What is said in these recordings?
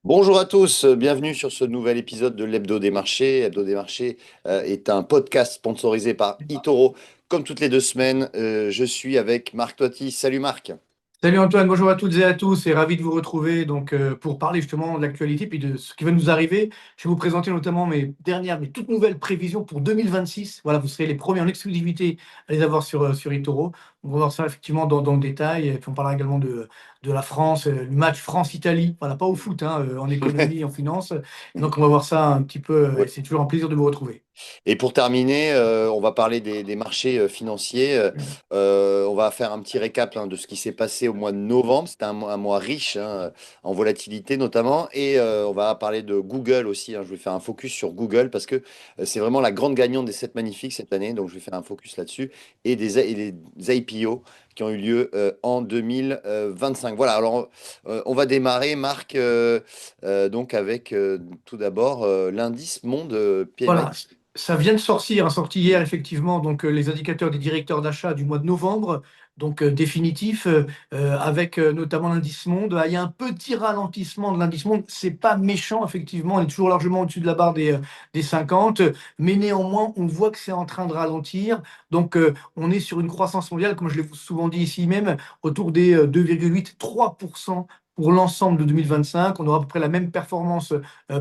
Bonjour à tous, bienvenue sur ce nouvel épisode de l'Hebdo des marchés. Hebdo des marchés est un podcast sponsorisé par eToro. Comme toutes les 2 semaines, je suis avec Marc Toiti. Salut Marc. Salut Antoine, bonjour à toutes et à tous et ravi de vous retrouver pour parler justement de l'actualité puis de ce qui va nous arriver. Je vais vous présenter notamment mes toutes nouvelles prévisions pour 2026. Voilà, vous serez les premiers en exclusivité à les avoir sur eToro. On va voir ça effectivement dans le détail et puis on parlera également de la France, du match France-Italie. Voilà, pas au foot, hein, en économie, en finance. Donc on va voir ça un petit peu et Ouais. c'est toujours un plaisir de vous retrouver. Et pour terminer, on va parler des marchés financiers. On va faire un petit récap de ce qui s'est passé au mois de novembre. C'était un mois riche en volatilité notamment. Et on va parler de Google aussi. Je vais faire un focus sur Google parce que c'est vraiment la grande gagnante des 7 magnifiques cette année. Donc je vais faire un focus là-dessus. Et des IPO qui ont eu lieu en 2025. Voilà, alors on va démarrer, Marc, donc avec tout d'abord l'indice monde PMI. Voilà, ça vient de sortir, sorti hier effectivement, les indicateurs des directeurs d'achat du mois de novembre, définitifs, avec notamment l'indice monde. Ah, il y a un petit ralentissement de l'indice monde, c'est pas méchant effectivement, on est toujours largement au-dessus de la barre des 50, mais néanmoins on voit que c'est en train de ralentir. On est sur une croissance mondiale, comme je l'ai souvent dit ici même, autour des 2,8-3% pour l'ensemble de 2025. On aura à peu près la même performance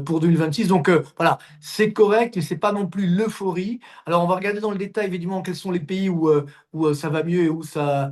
pour 2026. Voilà, c'est correct, mais c'est pas non plus l'euphorie. Alors, on va regarder dans le détail, évidemment, quels sont les pays où ça va mieux et où ça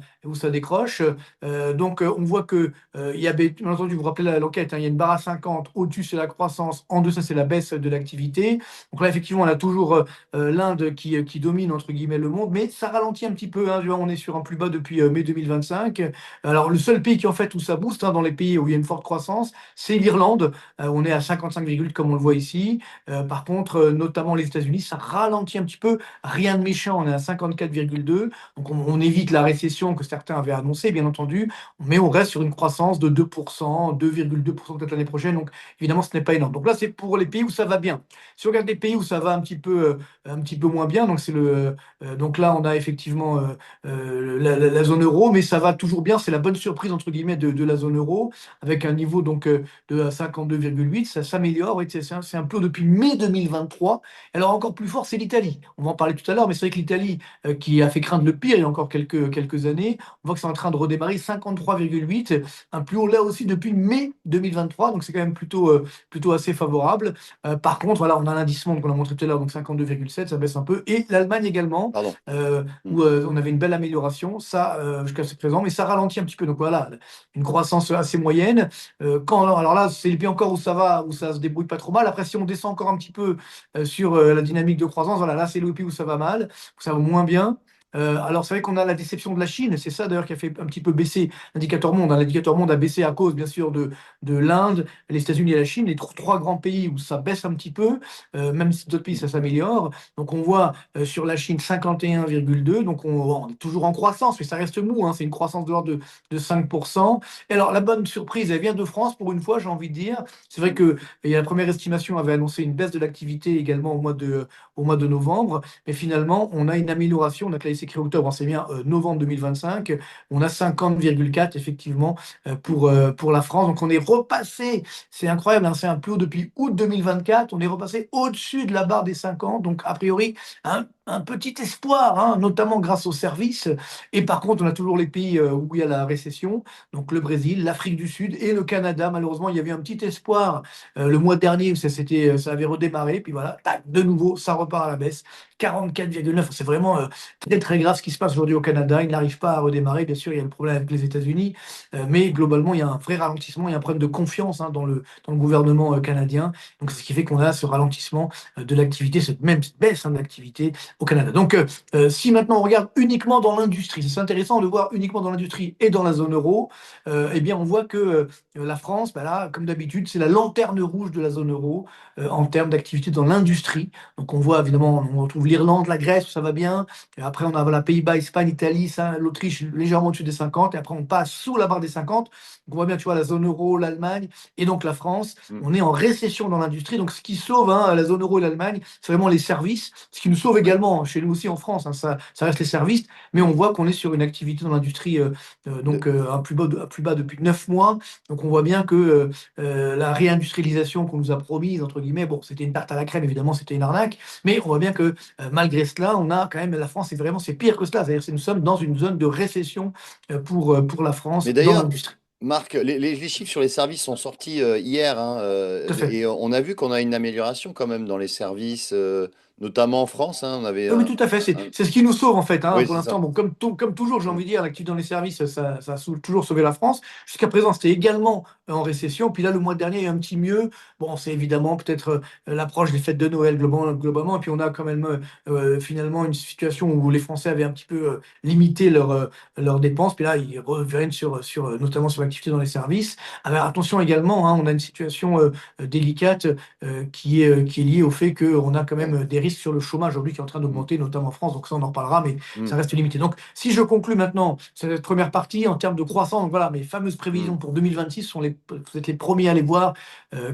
décroche. On voit que il y a, bien entendu, vous vous rappelez l'enquête, hein, il y a une barre à 50, au-dessus c'est la croissance, en deçà c'est la baisse de l'activité. Donc là, effectivement, on a toujours l'Inde qui domine, entre guillemets, le monde, mais ça ralentit un petit peu, hein. On est sur un plus bas depuis mai 2025. Alors, le seul pays qui, en fait, où ça booste, hein, dans les pays où il y a une forte croissance, c'est l'Irlande. On est à 55, comme on le voit ici. Par contre, notamment les États-Unis, ça ralentit un petit peu. Rien de méchant, on est à 54,2. Donc on évite la récession que certains avaient annoncée, bien entendu, mais on reste sur une croissance de 2%, 2,2% peut-être l'année prochaine. Donc évidemment, ce n'est pas énorme. Donc là, c'est pour les pays où ça va bien. Si on regarde les pays où ça va un petit peu moins bien, donc là, on a effectivement la zone euro, mais ça va toujours bien. C'est la bonne surprise, entre guillemets, de la zone euro, avec un niveau de 52,8, ça s'améliore. Oui, c'est un peu depuis mai 2023. Alors encore plus fort, c'est l'Italie. On va en parler tout à l'heure, mais c'est vrai que l'Italie, qui a fait craindre le pire il y a encore quelques années, on voit que c'est en train de redémarrer, 53,8, un plus haut là aussi depuis mai 2023, donc c'est quand même plutôt assez favorable. Par contre, voilà, on a l'indice monde qu'on a montré tout à l'heure, donc 52,7, ça baisse un peu. Et l'Allemagne également, Pardon. Hmm. où on avait une belle amélioration, ça jusqu'à ce présent, mais ça ralentit un petit peu. Donc voilà, une croissance assez moyenne. Alors là, c'est les pays encore où ça va, où ça se débrouille pas trop mal. Après, si on descend encore un petit peu sur la dynamique de croissance, voilà, là, c'est le pays où ça va mal, où ça va moins bien. Alors, c'est vrai qu'on a la déception de la Chine, c'est ça d'ailleurs qui a fait un petit peu baisser l'indicateur monde, hein. L'indicateur monde a baissé à cause, bien sûr, de l'Inde, les États-Unis et la Chine, les trois grands pays où ça baisse un petit peu, même si d'autres pays ça s'améliore. Donc, on voit sur la Chine 51,2, on est toujours en croissance, mais ça reste mou, hein. C'est une croissance de l'ordre de 5%. Et alors, la bonne surprise, elle vient de France pour une fois, j'ai envie de dire. C'est vrai que la première estimation avait annoncé une baisse de l'activité également au mois de novembre, mais finalement, on a une amélioration. Donc là, il s'écrit octobre, c'est bien novembre 2025. On a 50,4 effectivement pour la France. Donc on est repassé, c'est incroyable, hein, c'est un plus haut depuis août 2024. On est repassé au-dessus de la barre des 50. Donc a priori, un petit espoir, hein, notamment grâce aux services. Et par contre, on a toujours les pays où il y a la récession, donc le Brésil, l'Afrique du Sud et le Canada. Malheureusement, il y avait un petit espoir le mois dernier où ça avait redémarré. Puis voilà, tac, de nouveau, ça repart à la baisse. 44,9. C'est vraiment très très grave ce qui se passe aujourd'hui au Canada. Il n'arrive pas à redémarrer. Bien sûr, il y a le problème avec les États-Unis, mais globalement, il y a un vrai ralentissement. Il y a un problème de confiance, hein, dans le gouvernement canadien. Donc, c'est ce qui fait qu'on a ce ralentissement de l'activité, cette même baisse, hein, de l'activité au Canada. Si maintenant on regarde uniquement dans l'industrie, c'est intéressant de voir uniquement dans l'industrie et dans la zone euro, eh bien on voit que la France, bah là, comme d'habitude, c'est la lanterne rouge de la zone euro en termes d'activité dans l'industrie. Donc on voit évidemment, on retrouve retrouve l'Irlande, la Grèce, où ça va bien. Et après, on a voilà, Pays-Bas, Espagne, Italie, ça, l'Autriche légèrement au-dessus des 50. Et après, on passe sous la barre des 50. Donc, on voit bien, tu vois, la zone euro, l'Allemagne et donc la France. Mm. On est en récession dans l'industrie. Donc, ce qui sauve la zone euro et l'Allemagne, c'est vraiment les services. Ce qui nous sauve Ouais. également, chez nous aussi en France, ça reste les services. Mais on voit qu'on est sur une activité dans l'industrie à plus bas depuis 9 mois. Donc, on voit bien que la réindustrialisation qu'on nous a promise, entre guillemets, bon, c'était une tarte à la crème, évidemment, c'était une arnaque. Mais on voit bien que malgré cela, on a quand même, la France, c'est pire que cela. C'est-à-dire que nous sommes dans une zone de récession pour la Mais France dans d'ailleurs, l'industrie. Marc, les chiffres sur les services sont sortis hier, hein, Tout à fait. et on a vu qu'on a une amélioration quand même dans les services, notamment en France, hein, on avait Oui, oui, tout à fait. C'est ce qui nous sauve, en fait, hein, Oui, pour c'est l'instant. ça. Bon, comme toujours, j'ai Mm, envie de dire, l'activité dans les services, ça a toujours sauvé la France. Jusqu'à présent, c'était également en récession. Puis là, le mois dernier, il y a un petit mieux. Bon, c'est évidemment peut-être l'approche des fêtes de Noël globalement. Et puis, on a quand même finalement une situation où les Français avaient un petit peu limité leurs dépenses. Puis là, ils reviennent notamment sur l'activité dans les services. Alors, attention également, hein, on a une situation délicate qui est liée au fait qu'on a quand ouais. même des risques sur le chômage aujourd'hui qui est en train Mm, d'augmenter, notamment en France. Donc ça, on en reparlera, mais mm, ça reste limité. Donc, si je conclus maintenant cette première partie en termes de croissance, donc voilà, mes fameuses mm. prévisions pour 2026 vous êtes les premiers à les voir,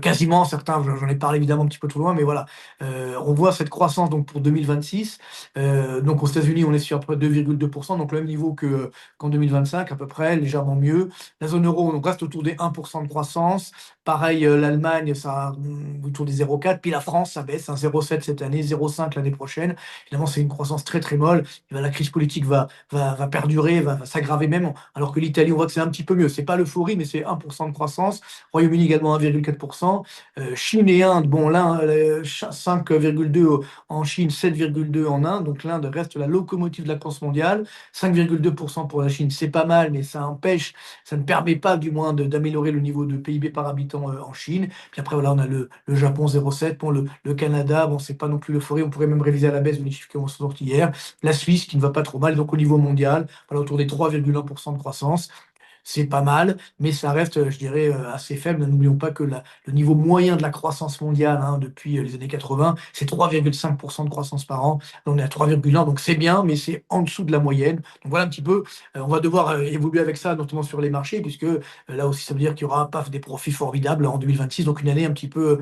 quasiment, certains, j'en ai parlé évidemment un petit peu trop loin, mais voilà, on voit cette croissance donc pour 2026. Donc aux États-Unis, on est sur à peu près 2,2%, donc le même niveau qu'en 2025 à peu près, légèrement mieux. La zone euro, on reste autour des 1% de croissance. Pareil, l'Allemagne, ça autour des 0,4. Puis la France, ça baisse, 0,7 cette année, 0,5 l'année prochaine. Évidemment, c'est une croissance très très molle. Et ben, la crise politique va perdurer, va s'aggraver même. Alors que l'Italie, on voit que c'est un petit peu mieux. C'est pas l'euphorie, mais c'est 1% de croissance. Royaume-Uni également 1,4%. Chine et Inde, bon, l'Inde, 5,2 en Chine, 7,2 en Inde. Donc l'Inde reste la locomotive de la croissance mondiale. 5,2% pour la Chine, c'est pas mal, mais ça ne permet pas du moins d'améliorer le niveau de PIB par habitant en Chine. Puis après, voilà, on a le Japon 0,7, bon, le Canada, bon, c'est pas non plus l'euphorie, on pourrait même réviser à la baisse les chiffres qui ont sorti hier. La Suisse qui ne va pas trop mal, donc au niveau mondial, voilà, autour des 3,1% de croissance. C'est pas mal, mais ça reste, je dirais, assez faible. N'oublions pas que le niveau moyen de la croissance mondiale depuis les années 80, c'est 3,5% de croissance par an. Là, on est à 3,1, donc c'est bien, mais c'est en dessous de la moyenne. Donc voilà un petit peu, on va devoir évoluer avec ça, notamment sur les marchés, puisque là aussi, ça veut dire qu'il y aura un paf des profits formidables en 2026, donc une année un petit peu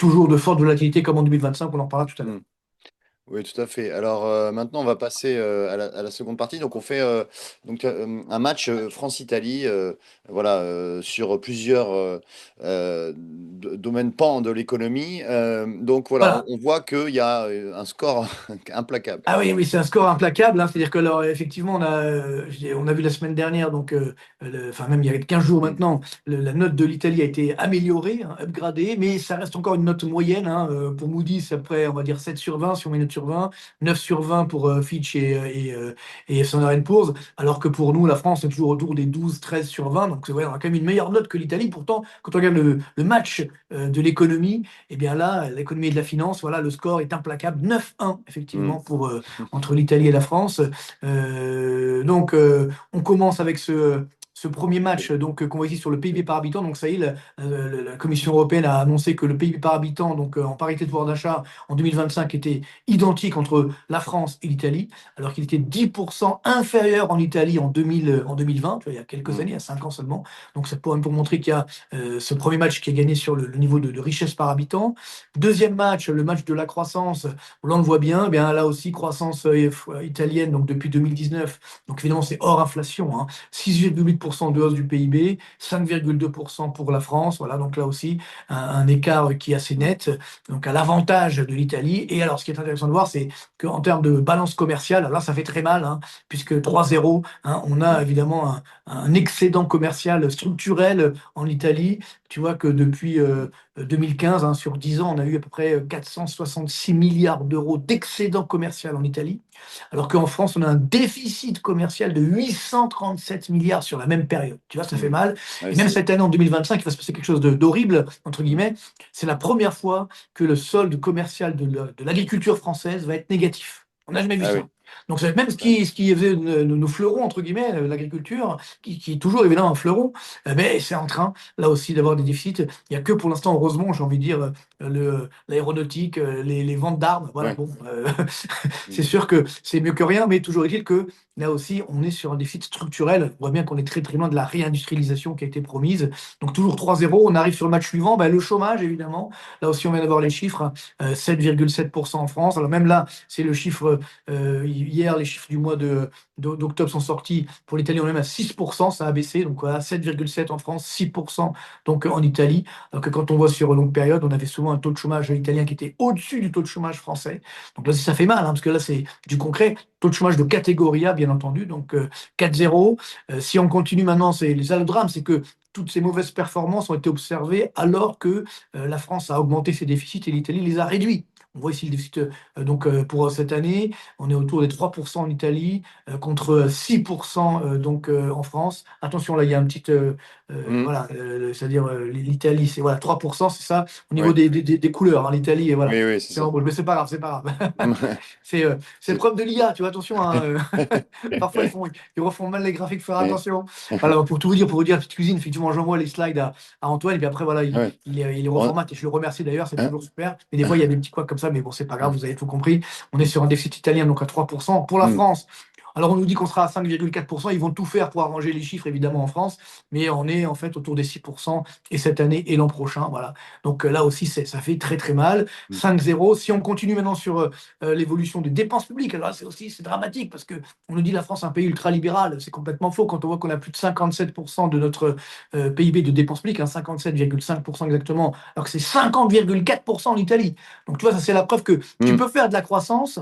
toujours de forte volatilité comme en 2025, on en parlera tout à l'heure. Mm. Oui, tout à fait. Alors maintenant, on va passer à la seconde partie. Donc, on fait un match France-Italie, voilà, sur plusieurs domaines pans de l'économie. Donc, voilà, Voilà. on voit qu'il y a un score implacable. Ah oui, oui, c'est un score implacable, hein. C'est-à-dire que alors, effectivement, on a vu la semaine dernière, donc, enfin même il y a 15 jours Mm. maintenant, la note de l'Italie a été améliorée, hein, upgradée, mais ça reste encore une note moyenne, hein. Pour Moody's, c'est après, on va dire 7 sur 20 si on met une note sur 20, 9 sur 20 pour Fitch et Standard Poor's, alors que pour nous, la France est toujours autour des 12, 13 sur 20, donc ouais, on a quand même une meilleure note que l'Italie. Pourtant, quand on regarde le match de l'économie, eh bien là, l'économie et de la finance, voilà, le score est implacable, 9-1 effectivement Mm. entre l'Italie et la France. On commence avec ce premier match qu'on voit ici sur le PIB par habitant. Donc ça y est, la Commission européenne a annoncé que le PIB par habitant, donc en parité de pouvoir d'achat en 2025, était identique entre la France et l'Italie, alors qu'il était 10% inférieur en Italie en 2020, tu vois, il y a quelques Mm. années, il y a 5 ans seulement. Donc c'est pour montrer qu'il y a ce premier match qui est gagné sur le niveau de richesse par habitant. Deuxième match, le match de la croissance. Là, on le voit bien, eh bien là aussi, croissance italienne donc depuis 2019. Donc évidemment, c'est hors inflation, hein, 6,8% de hausse du PIB, 5,2% pour la France. Voilà, donc là aussi, un écart qui est assez Mm. net, donc à l'avantage de l'Italie. Et alors, ce qui est intéressant de voir, c'est qu'en termes de balance commerciale, alors là, ça fait très mal, hein, puisque 3-0, hein, on a Mm. évidemment un excédent commercial structurel en Italie. Tu vois que depuis 2015, hein, sur 10 ans, on a eu à peu près 466 milliards d'euros d'excédent commercial en Italie, alors qu'en France, on a un déficit commercial de 837 milliards sur la même période. Tu vois, ça fait Mm. mal. Ouais, Et même c'est. cette année, en 2025, il va se passer quelque chose d'horrible, entre Mm. guillemets. C'est la première fois que le solde commercial de l'agriculture française va être négatif. On n'a jamais vu Ah ça. oui. Donc c'est même Ouais. ce qui faisait nos fleurons, entre guillemets, l'agriculture, qui est toujours évidemment un fleuron, ben, c'est en train, là aussi, d'avoir des déficits. Il n'y a que pour l'instant, heureusement, j'ai envie de dire, l'aéronautique, les ventes d'armes. Voilà, Ouais. bon, c'est Mm. sûr que c'est mieux que rien, mais toujours est-il que là aussi, on est sur un déficit structurel. On voit bien qu'on est très très loin de la réindustrialisation qui a été promise. Donc toujours 3-0, on arrive sur le match suivant. Ben, le chômage, évidemment. Là aussi, on vient d'avoir les chiffres, hein, 7,7% en France. Alors même là, c'est le chiffre, hier, les chiffres du mois d'octobre sont sortis. Pour l'Italie, on est même à 6%, ça a baissé. Donc voilà, 7,7 en France, 6% donc en Italie. Alors que quand on voit sur longue période, on avait souvent un taux de chômage italien qui était au-dessus du taux de chômage français. Donc là, ça fait mal, hein, parce que là, c'est du concret. Taux de chômage de catégorie A, bien entendu, donc 4-0. Si on continue maintenant, c'est les le drame, c'est que toutes ces mauvaises performances ont été observées alors que la France a augmenté ses déficits et l'Italie les a réduits. On voit ici le déficit pour cette année, on est autour des 3% en Italie contre 6% en France. Attention, là, il y a un petit. Mm. Voilà, c'est-à-dire l'Italie, c'est voilà, 3%, c'est ça, au niveau Ouais. des couleurs, hein, l'Italie, et voilà. Oui, oui, c'est C'est en ça. rouge, mais c'est pas grave, c'est pas grave. C'est C'est- preuve de l'IA, tu vois, attention, hein, parfois ils refont mal les graphiques, faut faire Ouais. attention. Voilà, pour vous dire, petite cuisine, effectivement, j'envoie les slides à Antoine, et puis après, voilà, Ouais. il les On- reformate, et je le remercie d'ailleurs, c'est hein, toujours super. Et des fois, il y a des petits couacs comme ça, mais bon, c'est pas grave, vous avez tout compris. On est sur un déficit italien, donc à 3%. Pour la Mm. France, alors on nous dit qu'on sera à 5,4%, ils vont tout faire pour arranger les chiffres, évidemment, en France, mais on est en fait autour des 6%, et cette année et l'an prochain, voilà. Donc là aussi, ça fait très très mal. Mm. 5-0. Si on continue maintenant sur l'évolution des dépenses publiques, alors là, c'est dramatique, parce que on nous dit la France est un pays ultralibéral, c'est complètement faux quand on voit qu'on a plus de 57% de notre PIB de dépenses publiques, hein, 57,5% exactement, alors que c'est 50,4% en Italie. Donc tu vois, ça c'est la preuve que tu Mm. peux faire de la croissance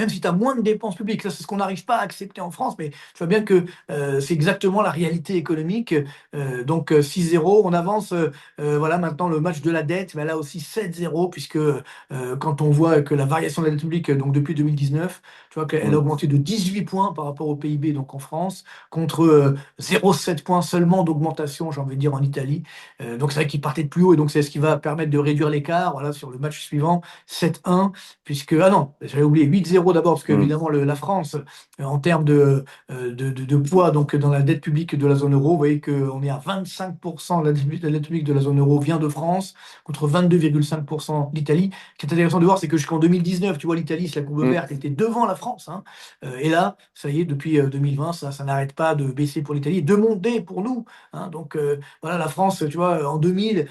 même si tu as moins de dépenses publiques. Ça, c'est ce qu'on n'arrive pas à accepter en France, mais tu vois bien que c'est exactement la réalité économique. Donc 6-0, on avance. Voilà, maintenant le match de la dette, ben là aussi 7-0, puisque quand on voit que la variation de la dette publique, donc depuis 2019, tu vois qu'elle a Mm. augmenté de 18 points par rapport au PIB donc en France, contre 0,7 points seulement d'augmentation, j'ai envie de dire, en Italie. Donc c'est vrai qu'il partait de plus haut, et donc c'est ce qui va permettre de réduire l'écart. Voilà, sur le match suivant, 7-1 puisque, ah non, j'avais oublié, 8-0 d'abord, parce Mm. qu'évidemment, la France, en termes de poids donc, dans la dette publique de la zone euro, vous voyez qu'on est à 25%, la dette publique de la zone euro vient de France, contre 22,5% d'Italie. Ce qui est intéressant de voir, c'est que jusqu'en 2019, tu vois, l'Italie, c'est la courbe Mm. verte, était devant la France, hein. Et là, ça y est, depuis 2020, ça n'arrête pas de baisser pour l'Italie, de monter pour nous, hein. Donc, voilà, la France, tu vois, en 2000,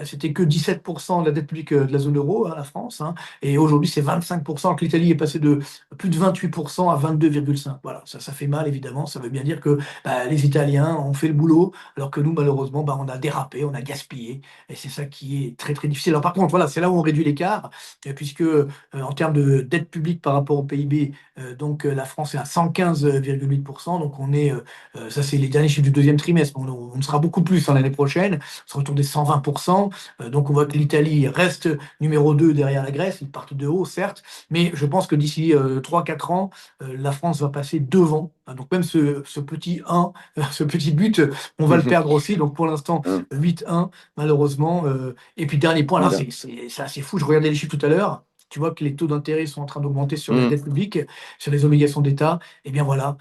c'était que 17% de la dette publique de la zone euro, hein, la France, hein. Et aujourd'hui, c'est 25%, que l'Italie est passée de plus de 28% à 22,5%. Voilà, ça fait mal, évidemment. Ça veut bien dire que bah, les Italiens ont fait le boulot, alors que nous, malheureusement, bah, on a dérapé, on a gaspillé. Et c'est ça qui est très, très difficile. Alors, par contre, voilà, c'est là où on réduit l'écart, puisque en termes de dette publique par rapport au PIB, la France est à 115,8%. Donc, on est, ça, c'est les derniers chiffres du deuxième trimestre. On sera beaucoup plus l'année prochaine. On sera autour des 120%. Donc, on voit que l'Italie reste numéro 2 derrière la Grèce, ils partent de haut, certes, mais je pense que d'ici 3-4 ans, la France va passer devant. Hein. Donc même ce petit 1, ce petit but, on va le perdre aussi. Donc pour l'instant, Mm. 8-1, malheureusement. Et puis dernier point, là, Oula. c'est assez fou. Je regardais les chiffres tout à l'heure. Tu vois que les taux d'intérêt sont en train d'augmenter sur la Mm. dette publique, sur les obligations d'État. Et bien voilà,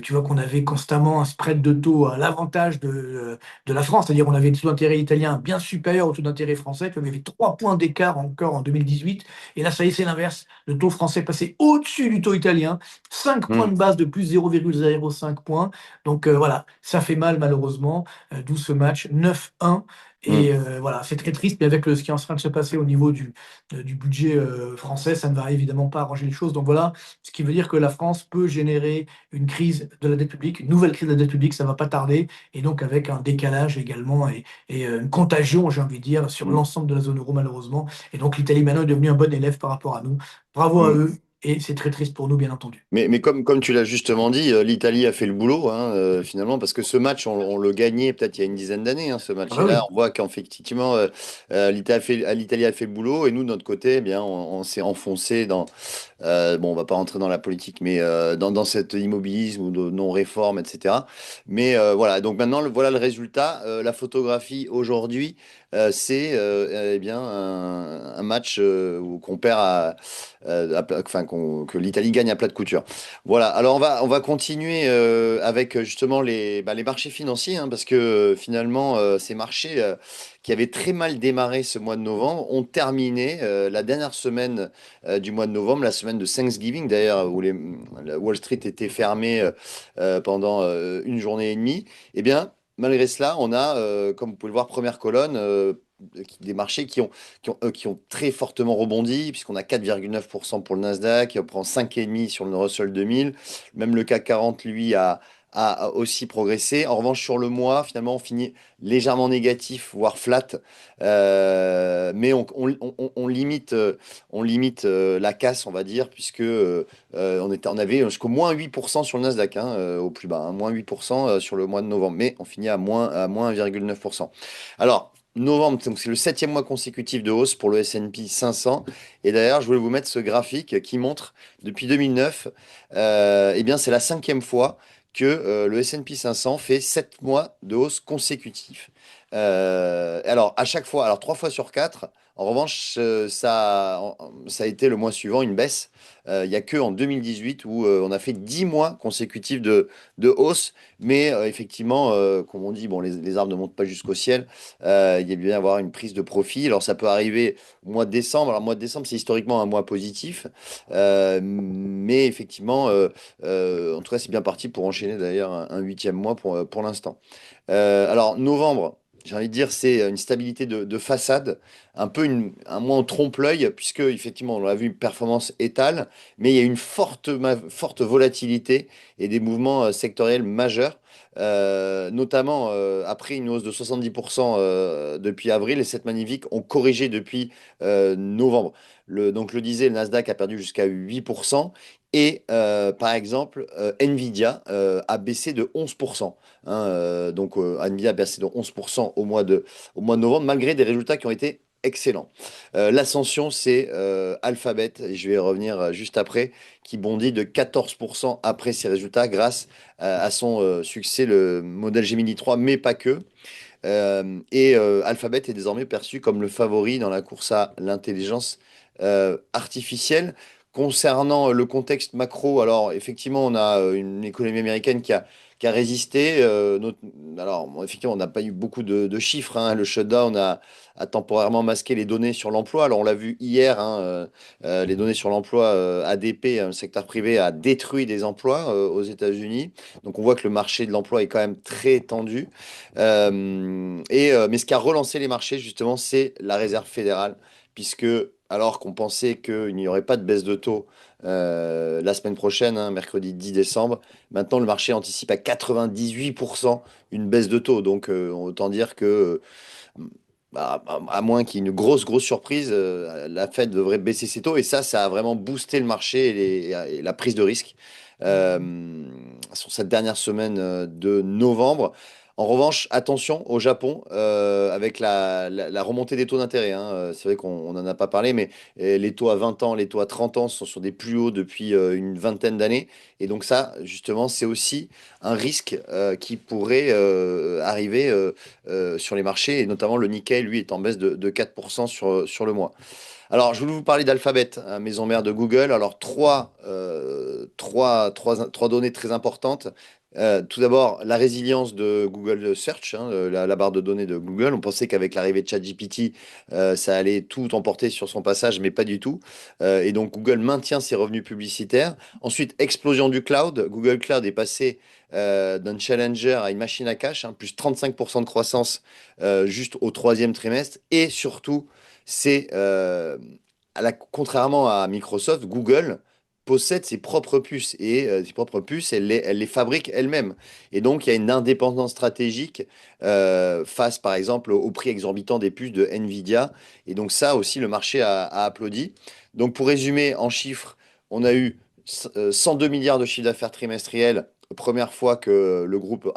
tu vois qu'on avait constamment un spread de taux à l'avantage de la France, c'est-à-dire on avait des taux d'intérêt italiens bien supérieurs au taux d'intérêt français, puis on avait 3 points d'écart encore en 2018, et là ça y est c'est l'inverse, le taux français passé au-dessus du taux italien, 5 points Mm. de base de plus 0,05 points, donc voilà, ça fait mal malheureusement, d'où ce match 9-1, Mm. et voilà, c'est très triste, mais avec ce qui est en train de se passer au niveau du budget français, ça ne va évidemment pas arranger les choses, donc voilà, ce qui veut dire que la France peut générer une crise de la dette publique, une nouvelle crise de la dette publique, ça ne va pas tarder, et donc avec un décalage également et une contagion, j'ai envie de dire, sur Mm. l'ensemble de la zone euro malheureusement. Et donc l'Italie maintenant est devenue un bon élève par rapport à nous. Bravo à Mm. eux, et c'est très triste pour nous, bien entendu. Mais comme tu l'as justement dit, l'Italie a fait le boulot, hein, finalement, parce que ce match, on le gagnait peut-être il y a une dizaine d'années, hein, ce Ah match. Et bah là, oui. on voit qu'effectivement, l'Italie a fait le boulot, et nous, de notre côté, eh bien, on s'est enfoncé dans, bon, on va pas rentrer dans la politique, mais dans cet immobilisme ou de non-réforme, etc. Mais voilà, donc maintenant, voilà le résultat. La photographie aujourd'hui, c'est eh bien un match qu'on perd enfin, que l'Italie gagne à plat de couture. Voilà, alors on va continuer avec justement les marchés financiers, hein, parce que finalement, ces marchés qui avaient très mal démarré ce mois de novembre ont terminé la dernière semaine du mois de novembre, la semaine de Thanksgiving d'ailleurs, où la Wall Street était fermée pendant une journée et demie. Eh bien, malgré cela, on a, comme vous pouvez le voir, première colonne, des marchés qui ont très fortement rebondi, puisqu'on a 4,9% pour le Nasdaq, on prend 5,5% sur le Russell 2000. Même le CAC 40, lui, a aussi progressé. En revanche, sur le mois, finalement, on finit légèrement négatif, voire flat. Mais on limite la casse, on va dire, puisque on avait jusqu'au moins 8% sur le Nasdaq, hein, au plus bas, hein, moins 8% sur le mois de novembre. Mais on finit à moins 1,9%. Alors, novembre, donc c'est le septième mois consécutif de hausse pour le S&P 500. Et d'ailleurs, je voulais vous mettre ce graphique qui montre, depuis 2009, eh bien, c'est la cinquième fois que le S&P 500 fait 7 mois de hausse consécutive. Alors, à chaque fois, alors 3 fois sur 4, en revanche, ça a été le mois suivant une baisse. Il n'y a que en 2018 où on a fait 10 mois consécutifs de hausse. Mais effectivement, comme on dit, bon, les arbres ne montent pas jusqu'au ciel. Il y a bien avoir une prise de profit. Alors, ça peut arriver au mois de décembre. Alors, le mois de décembre, c'est historiquement un mois positif. Mais effectivement, en tout cas, c'est bien parti pour enchaîner d'ailleurs un huitième mois pour l'instant. Alors, novembre, j'ai envie de dire, c'est une stabilité de façade, un peu un mois en trompe-l'œil, puisque effectivement, on l'a vu, performance étale, mais il y a une forte volatilité et des mouvements sectoriels majeurs. Notamment après une hausse de 70% depuis avril, les 7 magnifiques ont corrigé depuis novembre. Donc, le disait, le Nasdaq a perdu jusqu'à 8%. Et par exemple, Nvidia a baissé de 11%. Hein, donc, Nvidia a baissé de 11% au mois de novembre, malgré des résultats qui ont été excellents. L'ascension, c'est Alphabet, et je vais y revenir juste après, qui bondit de 14% après ces résultats grâce à son succès, le modèle Gemini 3, mais pas que. Et Alphabet est désormais perçu comme le favori dans la course à l'intelligence artificielle. Concernant le contexte macro, alors effectivement, on a une économie américaine qui a résisté. Alors, bon, effectivement, on n'a pas eu beaucoup de chiffres, hein. Le shutdown a temporairement masqué les données sur l'emploi. Alors, on l'a vu hier, hein, les données sur l'emploi, ADP, le secteur privé, a détruit des emplois aux États-Unis. Donc, on voit que le marché de l'emploi est quand même très tendu. Mais ce qui a relancé les marchés, justement, c'est la Réserve fédérale, puisque alors qu'on pensait qu'il n'y aurait pas de baisse de taux la semaine prochaine, hein, mercredi 10 décembre, maintenant le marché anticipe à 98% une baisse de taux. Donc autant dire que, bah, à moins qu'il y ait une grosse surprise, la Fed devrait baisser ses taux. Et ça a vraiment boosté le marché et la prise de risque sur cette dernière semaine de novembre. En revanche, attention au Japon avec la remontée des taux d'intérêt, hein. C'est vrai qu'on n'en a pas parlé, mais les taux à 20 ans, les taux à 30 ans sont sur des plus hauts depuis une vingtaine d'années. Et donc ça, justement, c'est aussi un risque qui pourrait arriver sur les marchés, et notamment le Nikkei, lui, est en baisse de 4% sur le mois. Alors, je voulais vous parler d'Alphabet, hein, maison mère de Google. Alors, trois données très importantes. Tout d'abord, la résilience de Google Search, hein, la barre de données de Google. On pensait qu'avec l'arrivée de ChatGPT, ça allait tout emporter sur son passage, mais pas du tout. Et donc, Google maintient ses revenus publicitaires. Ensuite, explosion du cloud. Google Cloud est passé d'un challenger à une machine à cash, hein, plus 35% de croissance juste au troisième trimestre. Et surtout, c'est contrairement à Microsoft, Google possède ses propres puces et ses propres puces, elle les fabrique elle-même. Et donc, il y a une indépendance stratégique face, par exemple, au prix exorbitant des puces de Nvidia. Et donc, ça aussi, le marché a applaudi. Donc, pour résumer en chiffres, on a eu 102 milliards de chiffre d'affaires trimestriel. Première fois que le groupe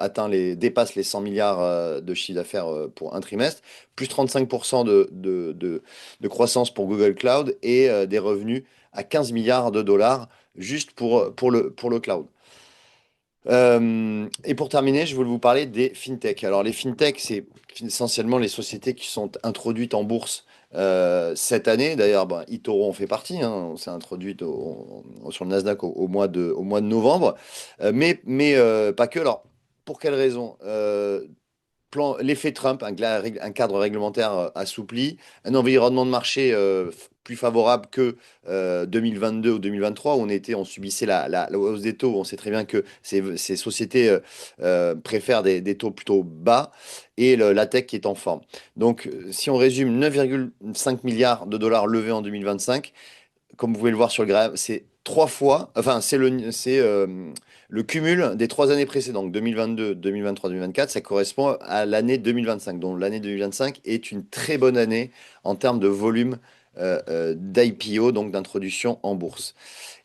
dépasse les 100 milliards de chiffre d'affaires pour un trimestre, plus 35% de croissance pour Google Cloud et des revenus à 15 milliards de dollars juste pour le cloud. Et pour terminer, je voulais vous parler des fintech. Alors, les fintech, c'est essentiellement les sociétés qui sont introduites en bourse Cette année, d'ailleurs, ben, eToro en fait partie, hein, on s'est introduit sur le Nasdaq au mois de novembre, mais pas que. Alors, pour quelle raison? L'effet Trump, un cadre réglementaire assoupli, un environnement de marché plus favorable que 2022 ou 2023, où on subissait la hausse des taux. On sait très bien que ces sociétés préfèrent des taux plutôt bas et la tech qui est en forme. Donc, si on résume 9,5 milliards de dollars levés en 2025, comme vous pouvez le voir sur le graphe, c'est trois fois, enfin, le cumul des 3 années précédentes, 2022, 2023, 2024, ça correspond à l'année 2025. Donc l'année 2025 est une très bonne année en termes de volume d'IPO, donc d'introduction en bourse.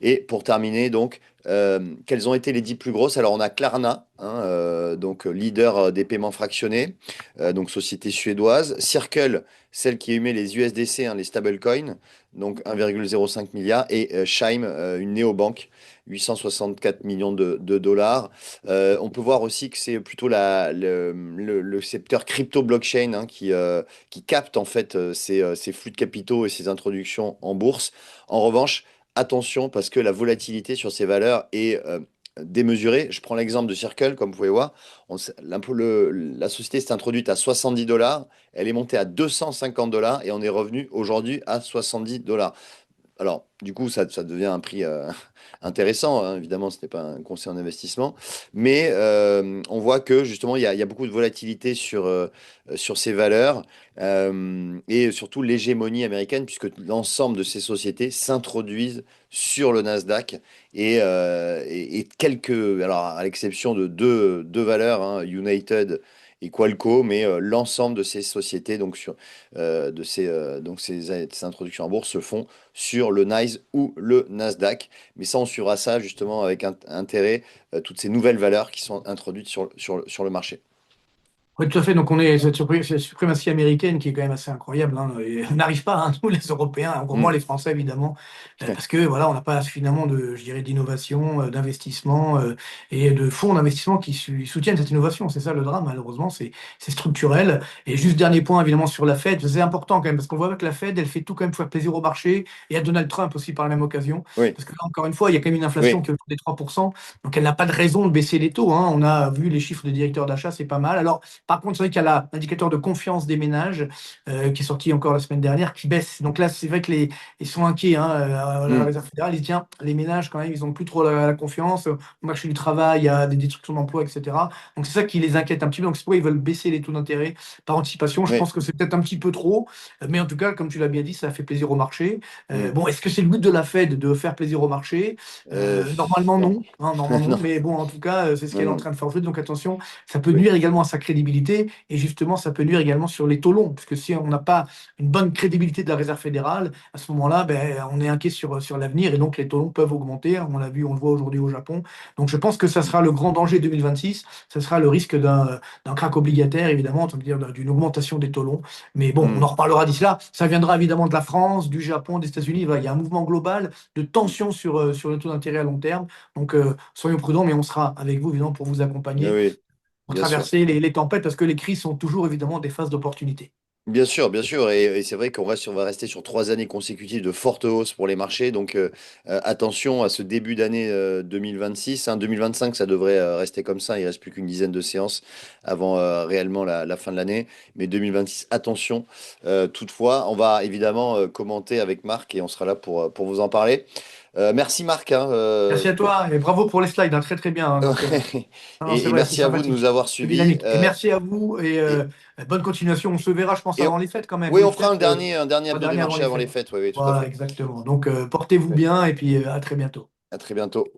Et pour terminer, donc, quelles ont été les 10 plus grosses? Alors, on a Klarna, hein, donc leader des paiements fractionnés, donc société suédoise. Circle, celle qui émet les USDC, hein, les stablecoins, donc 1,05 milliard. Et Chime, une néobanque, 864 millions de dollars. On peut voir aussi que c'est plutôt le secteur crypto-blockchain, hein, qui capte en fait ces flux de capitaux et ces introductions en bourse. En revanche, attention parce que la volatilité sur ces valeurs est démesurée. Je prends l'exemple de Circle, comme vous pouvez voir. La société s'est introduite à 70 dollars, elle est montée à 250 dollars et on est revenu aujourd'hui à 70 dollars. Alors, du coup, ça devient un prix intéressant, hein. Évidemment, ce n'est pas un conseil en investissement. Mais on voit que justement, il y a beaucoup de volatilité sur ces valeurs et surtout l'hégémonie américaine, puisque l'ensemble de ces sociétés s'introduisent sur le Nasdaq et quelques, alors à l'exception de deux valeurs, hein, United et Qualco, mais l'ensemble de ces sociétés, donc ces introductions en bourse se font sur le NYSE ou le Nasdaq. Mais ça, on suivra ça justement avec intérêt, toutes ces nouvelles valeurs qui sont introduites sur le marché. Oui, tout à fait. Donc, on est cette suprématie américaine qui est quand même assez incroyable, hein, et on n'arrive pas, hein, nous, les Européens, encore moins Hmm. les Français, évidemment, parce que voilà, on n'a pas suffisamment de, je dirais, d'innovation, d'investissement et de fonds d'investissement qui soutiennent cette innovation. C'est ça le drame, malheureusement, c'est structurel. Et juste dernier point, évidemment, sur la Fed, c'est important quand même, parce qu'on voit que la Fed, elle fait tout quand même pour faire plaisir au marché et à Donald Trump aussi par la même occasion. Oui, Parce que là, encore une fois, il y a quand même une inflation oui. qui est autour des 3%. Donc, elle n'a pas de raison de baisser les taux, hein. On a vu les chiffres de directeurs d'achat, c'est pas mal. Alors, par contre, c'est vrai qu'il y a l'indicateur de confiance des ménages qui est sorti encore la semaine dernière, qui baisse. Donc là, c'est vrai que ils sont inquiets, hein, à la Hmm. Réserve fédérale. Ils disent, tiens, les ménages, quand même, ils n'ont plus trop la confiance. Au marché du travail, il y a des destructions d'emplois, etc. Donc c'est ça qui les inquiète un petit peu. Donc c'est pourquoi ils veulent baisser les taux d'intérêt par anticipation. Je Oui. pense que c'est peut-être un petit peu trop. Mais en tout cas, comme tu l'as bien dit, ça fait plaisir au marché. Hmm. Bon, est-ce que c'est le but de la Fed de faire plaisir au marché? Normalement, Non. non. Hein, normalement, non. Non, Mais bon, en tout cas, c'est ce non, qu'elle est en non. train de faire aujourd'hui. Donc attention, ça peut Oui. nuire également à sa crédibilité et justement, ça peut nuire également sur les taux longs, parce que si on n'a pas une bonne crédibilité de la Réserve fédérale, à ce moment-là, ben, on est inquiet sur l'avenir et donc les taux longs peuvent augmenter. On l'a vu, on le voit aujourd'hui au Japon. Donc je pense que ça sera le grand danger 2026, ça sera le risque d'un krach obligataire, évidemment, on veut dire d'une augmentation des taux longs. Mais bon, on Hmm. en reparlera d'ici là. Ça viendra évidemment de la France, du Japon, des États-Unis. Voilà, il y a un mouvement global de tension sur le taux d'intérêt à long terme. Donc soyons prudents, mais on sera avec vous, évidemment, pour vous Oui, accompagner oui, pour bien sûr. traverser les tempêtes, parce que les crises sont toujours évidemment des phases d'opportunité. Bien sûr, bien sûr. Et c'est vrai on va rester sur 3 années consécutives de forte hausse pour les marchés. Donc attention à ce début d'année 2026, hein. 2025, ça devrait rester comme ça. Il reste plus qu'une dizaine de séances avant réellement la fin de l'année. Mais 2026, attention. Toutefois, on va évidemment commenter avec Marc et on sera là pour vous en parler. Merci Marc, hein, Merci à toi et bravo pour les slides, hein, très très bien, hein. Donc, non, non, c'est et vrai, c'est merci à vous de nous sympathique, avoir c'est suivis. dynamique. Et merci à vous et Et, bonne continuation. On se verra, je pense, et avant les fêtes quand même. oui, Oui, on fera peut-être un dernier la hebdo des dernière avant marchés les avant les fêtes. fêtes. Oui, oui, tout à Voilà, fait. exactement. Donc, portez-vous Oui. bien et puis à très bientôt. À très bientôt.